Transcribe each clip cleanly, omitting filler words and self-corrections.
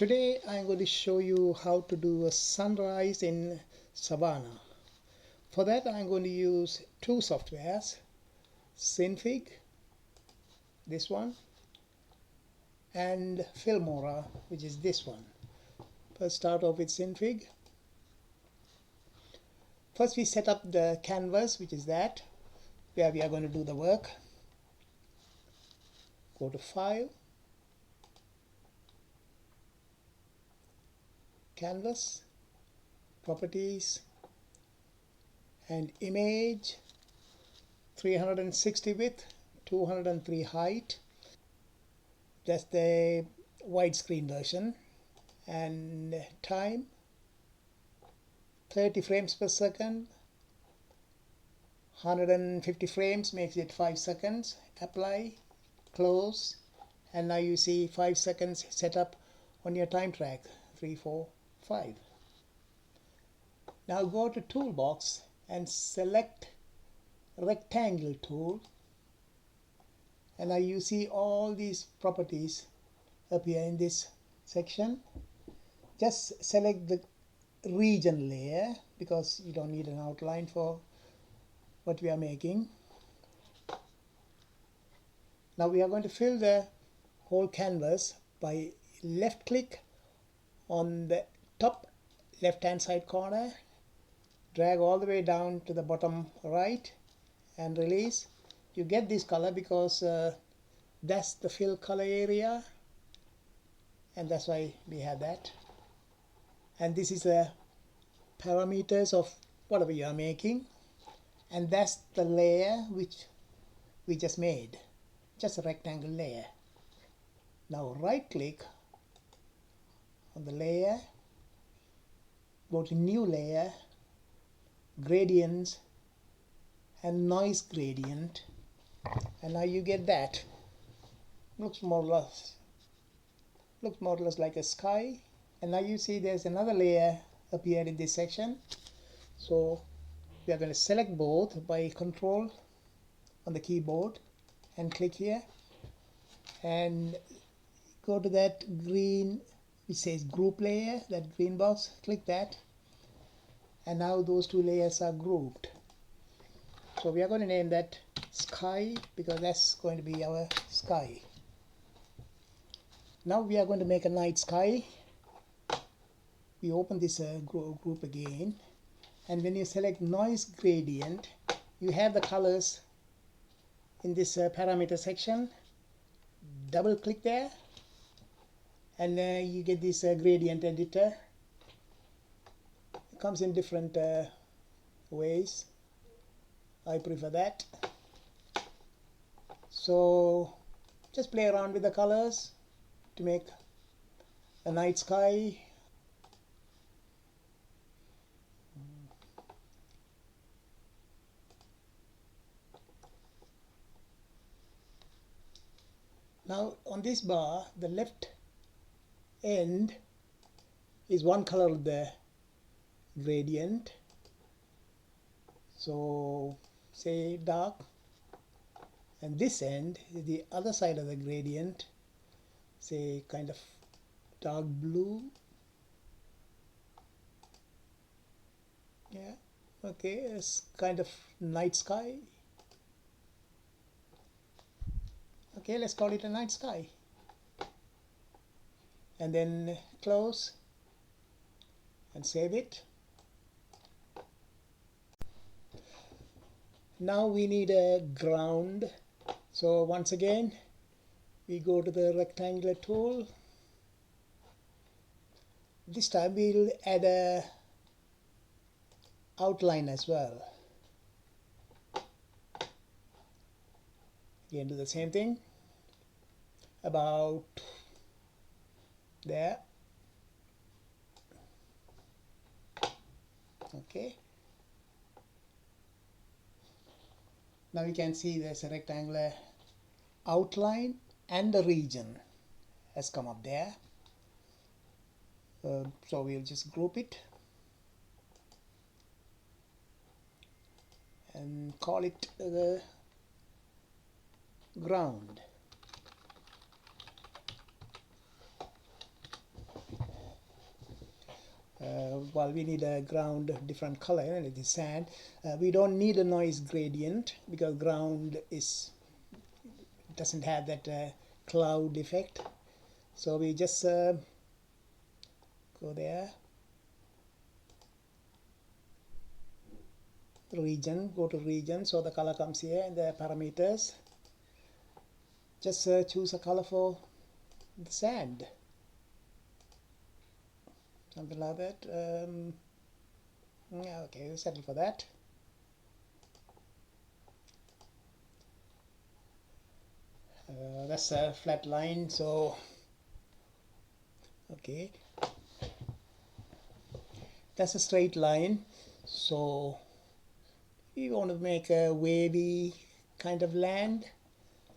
Today I'm going to show you how to do a sunrise in Savanna. For that I'm going to use two softwares, Synfig, this one, and Filmora, which is this one. First start off with Synfig. First we set up the canvas, which is that, where we are going to do the work. Go to File, Canvas, Properties, and Image, 360 width, 203 height. That's the widescreen version. And time 30 frames per second, 150 frames makes it 5 seconds. Apply, close, and now you see 5 seconds set up on your time track, 3, 4, 5. Now go to Toolbox and select Rectangle tool, and now you see all these properties appear in this section. Just select the region layer because you don't need an outline for what we are making. Now we are going to fill the whole canvas by left click on the top left hand side corner, drag all the way down to the bottom right and release. You get this color because that's the fill color area, and that's why we have that. And this is the parameters of whatever you are making, and that's the layer which we just made, just a rectangle layer. Now right click on the layer, go to new layer, gradients and noise gradient, and now you get that. Looks more or less like a sky. And now you see there's another layer appeared in this section. So we are going to select both by Control on the keyboard and click here and go to that green which says group layer, that green box, click that, and now those two layers are grouped. So we are going to name that sky because that's going to be our sky. Now we are going to make a night sky. We open this group again, and when you select noise gradient, you have the colors in this parameter section. Double click there, and you get this gradient editor. It comes in different ways. I prefer that. So just play around with the colors to make a night sky. Now on this bar, the left end is one color of the gradient. So say dark, and this end is the other side of the gradient, say kind of dark blue. Yeah, okay, it's kind of night sky. Okay, let's call it a night sky. And then close and save it. Now we need a ground. So once again, we go to the rectangular tool. This time we'll add a outline as well. Again, do the same thing. About there. Okay. Now you can see there's a rectangular outline and the region has come up there. So we'll just group it and call it the ground. well, we need a ground different color, and it is sand. We don't need a noise gradient because ground doesn't have that cloud effect. So we just go there, region, go to region, so the color comes here in the parameters. Just choose a color for the sand, something like that. Yeah, okay, we'll settle for that. That's a flat line, so okay, that's a straight line. So we want to make a wavy kind of land.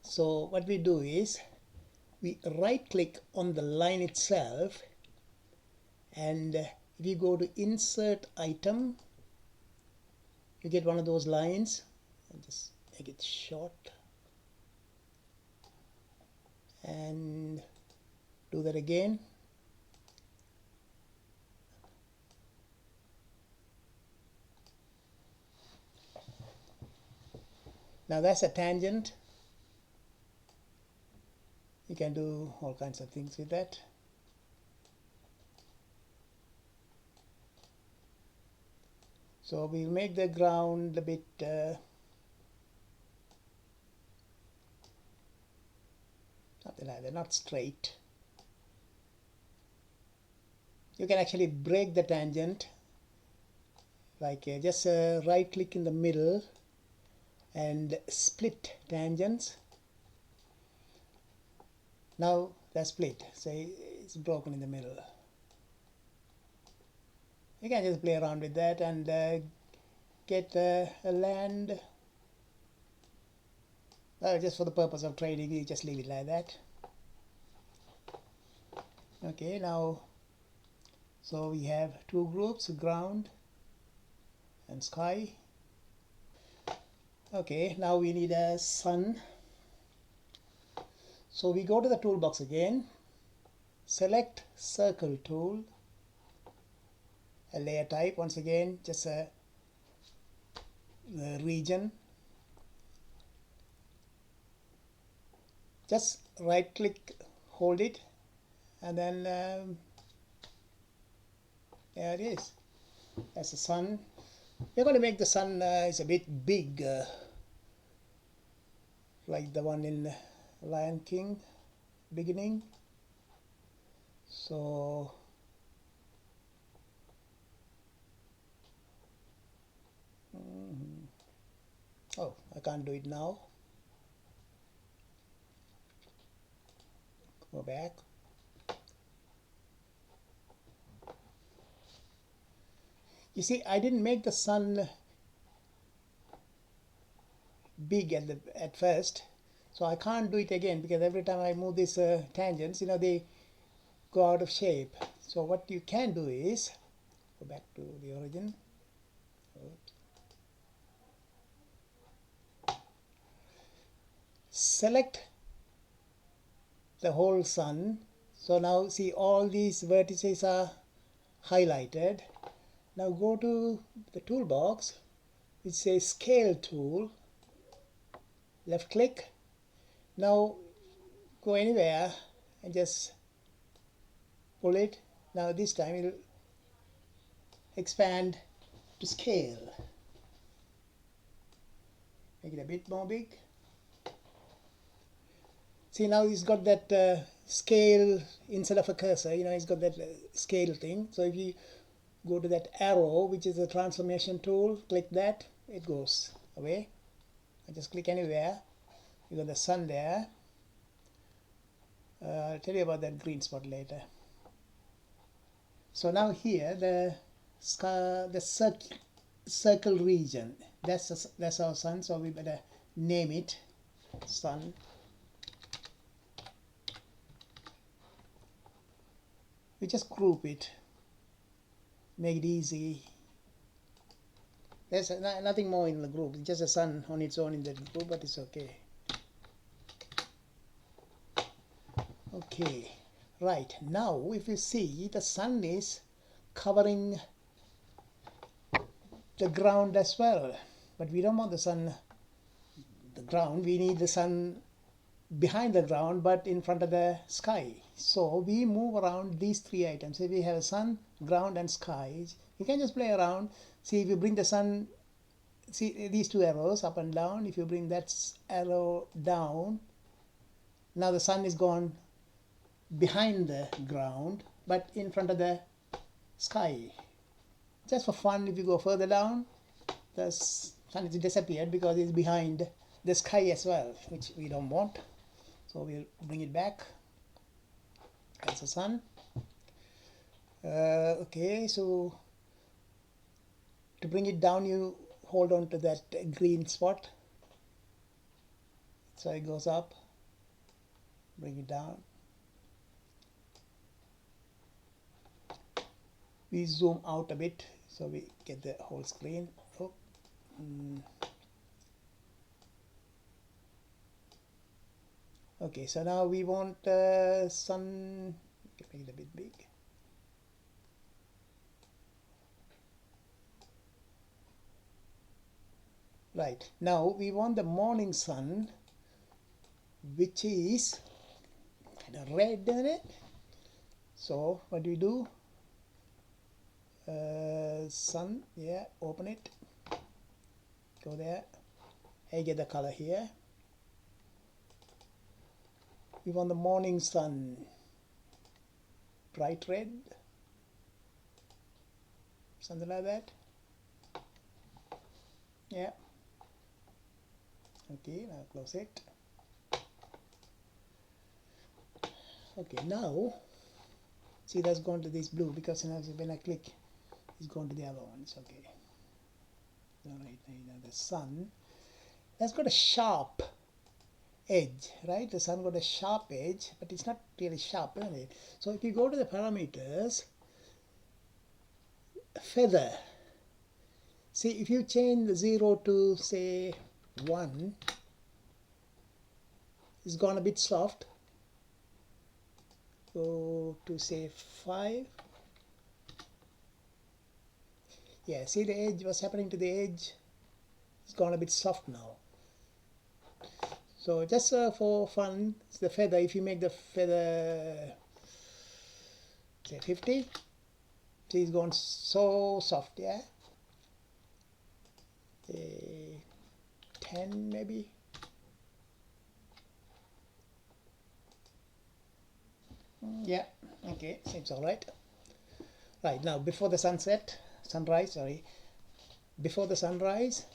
So what we do is we right click on the line itself, and we go to insert item. You get one of those lines and just make it short and do that again. Now that's a tangent. You can do all kinds of things with that. So we'll make the ground a bit something like that, not straight. You can actually break the tangent, like just right click in the middle and split tangents. Now that's split, so it's broken in the middle. You can just play around with that and get a land. Just for the purpose of trading, you just leave it like that. Okay, now so we have two groups, ground and sky. Okay, now we need a sun. So we go to the toolbox again, select circle tool, a layer type, once again just the region. Just right click, hold it, and then there it is. That's the sun. We're going to make the sun is a bit big, like the one in Lion King beginning. So oh, I can't do it now. Go back. You see, I didn't make the sun big at first, so I can't do it again because every time I move these tangents, they go out of shape. So what you can do is go back to the origin. Oops. Select the whole sun. So now see, all these vertices are highlighted. Now go to the toolbox, which says scale tool, left click. Now go anywhere and just pull it. Now this time it will expand to scale. Make it a bit more big. See, now he's got that scale instead of a cursor, he's got that scale thing. So if you go to that arrow, which is a transformation tool, click that, it goes away. I just click anywhere. You got the sun there. I'll tell you about that green spot later. So now here the circle region, that's our sun. So we better name it sun. We just group it, make it easy. There's nothing more in the group, it's just a sun on its own in the group, but it's okay. Okay, right, now if you see, the sun is covering the ground as well, but we don't want the sun the ground. We need the sun behind the ground but in front of the sky. So we move around these three items. If we have a sun, ground and sky, you can just play around. See, if you bring the sun, see these two arrows up and down, if you bring that arrow down, now the sun is gone behind the ground but in front of the sky. Just for fun, if you go further down, the sun is disappeared because it's behind the sky as well, which we don't want. So we'll bring it back. That's the sun. Okay, so to bring it down, you hold on to that green spot. So it goes up. Bring it down. We zoom out a bit so we get the whole screen. Oh. Okay, so now we want sun, make it a bit big. Right, now we want the morning sun, which is kind of red, isn't it? So what do? Sun, yeah, open it, go there, I get the color here. We want the morning sun, bright red, something like that. Yeah. Okay, now close it. Okay, now see, that's gone to this blue because now when I click, it's gone to the other ones. Okay. All right, now the sun has got a sharp edge, right? The sun got a sharp edge, but it's not really sharp, isn't it? So if you go to the parameters, feather, see, if you change the 0 to say 1, it's gone a bit soft. Go to say 5. Yeah, see the edge, what's happening to the edge? It's gone a bit soft now. So just for fun, it's the feather. If you make the feather say 50, see, it's gone so soft, yeah. 10 maybe. Yeah, okay, seems all right. Right, now before the sunrise, sorry, before the sunrise,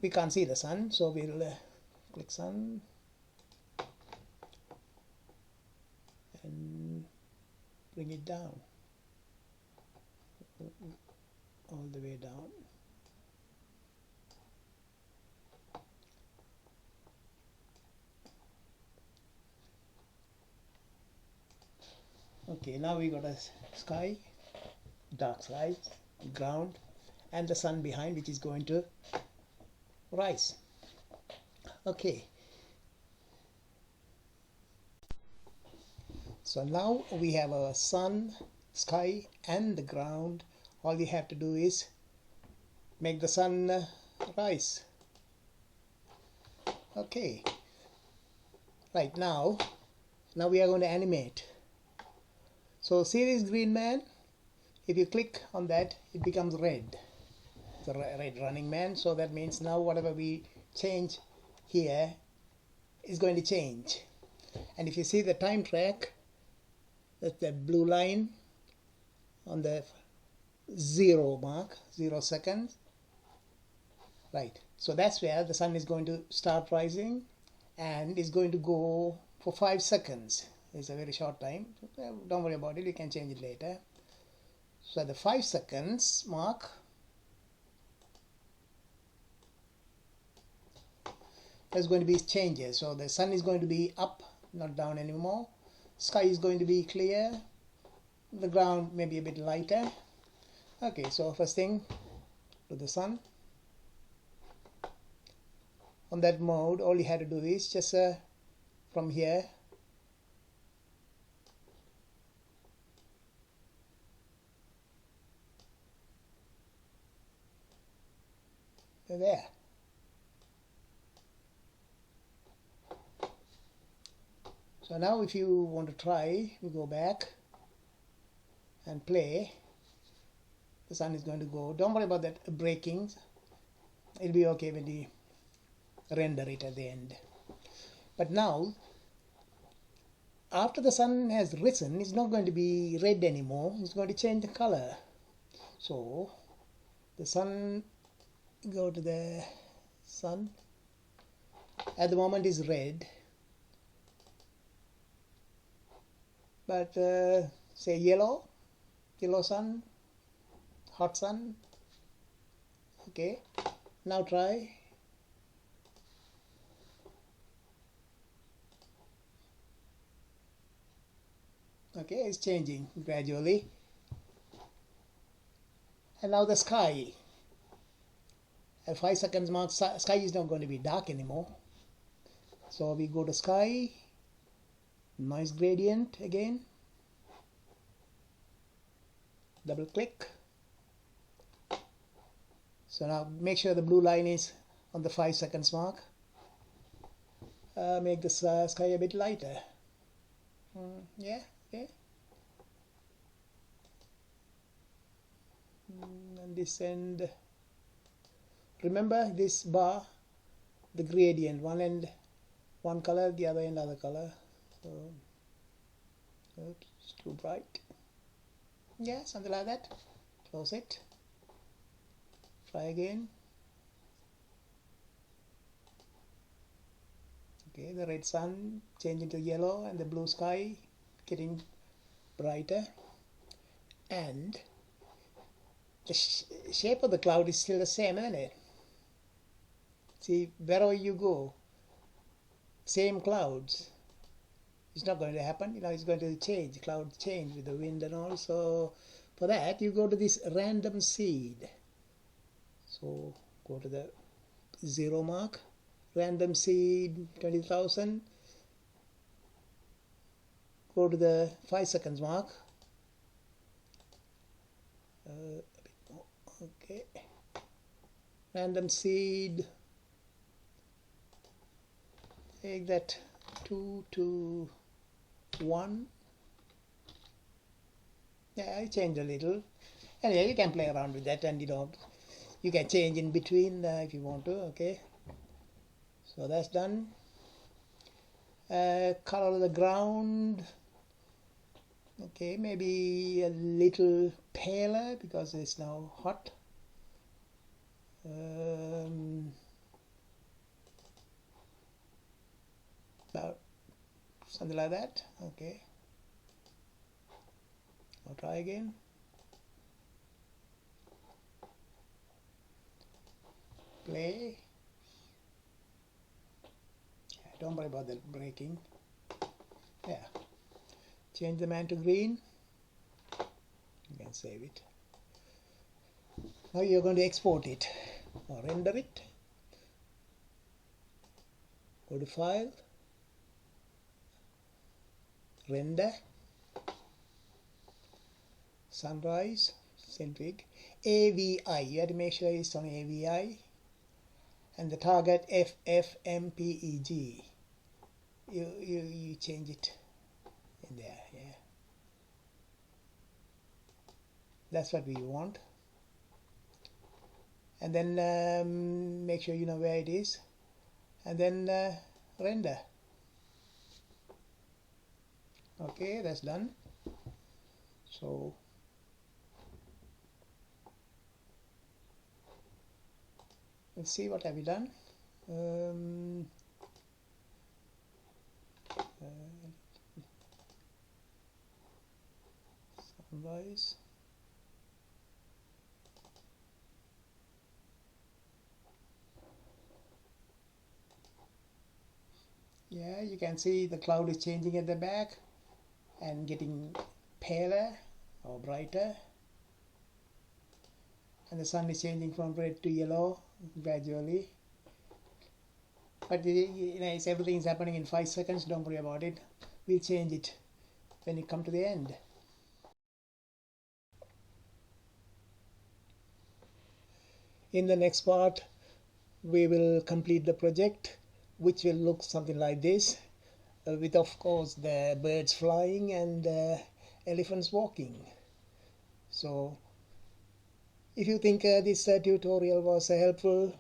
we can't see the sun, so we'll click sun and bring it down, all the way down. Okay, now we got a sky, dark sky, ground, and the sun behind, which is going to rise. Okay, so now we have a sun, sky, and the ground. All you have to do is make the sun rise. Okay, right, now we are going to animate. So see this green man, if you click on that, it becomes red. The red running man. So that means now whatever we change here is going to change. And if you see the time track, that's the blue line on the 0 mark, 0 seconds. Right, so that's where the sun is going to start rising and is going to go for 5 seconds. It's a very short time. Don't worry about it, you can change it later. So at the 5 seconds mark, there's going to be changes. So the sun is going to be up, not down anymore. Sky is going to be clear. The ground may be a bit lighter. Okay, so first thing, to the sun. On that mode, all you had to do is just from here, there. So now if you want to try, we go back and play. The sun is going to go. Don't worry about that breaking. It'll be okay when we render it at the end. But now, after the sun has risen, it's not going to be red anymore. It's going to change the color. So the sun, go to the sun. At the moment is red. But say yellow sun, hot sun. Okay, now try. Okay, it's changing gradually. And now the sky. At 5 seconds mark, sky is not going to be dark anymore. So we go to sky, noise gradient again, double click. So now make sure the blue line is on the 5 seconds mark. Make the sky a bit lighter. Yeah. And this end, remember this bar, the gradient, one end one color, the other end other color. So oops, it's too bright. Yeah, something like that. Close it. Try again. Okay, the red sun changing to yellow and the blue sky getting brighter, and the shape of the cloud is still the same, isn't it? See, wherever you go, same clouds. It's not going to happen, it's going to change, clouds change with the wind and all. So for that you go to this random seed. So go to the 0 mark, random seed 20,000, go to the 5 seconds mark, a bit more. Okay, random seed, take that 2 to 1. Yeah, I change a little. Anyway, you can play around with that, and you can change in between if you want to. Okay, so that's done. Color of the ground, okay, maybe a little paler because it's now hot. About something like that. Okay, I'll try again. Play. Don't worry about the breaking. Yeah, change the man to green. You can save it. Now you're going to export it or render it. Go to File, Render, Sunrise, Synfig, AVI. You have to make sure it's on AVI, and the target FFmpeg. You change it in there. Yeah, that's what we want. And then make sure you know where it is, and then render. Okay, that's done. So let's see what have we done. Sunrise. Yeah, you can see the cloud is changing at the back and getting paler or brighter, and the sun is changing from red to yellow gradually. But everything is happening in 5 seconds. Don't worry about it. We'll change it when you come to the end. In the next part, we will complete the project, which will look something like this, with of course the birds flying and elephants walking. So if you think this tutorial was helpful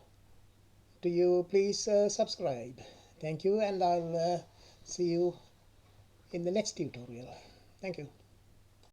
to you, please subscribe. Thank you, and I'll see you in the next tutorial. Thank you.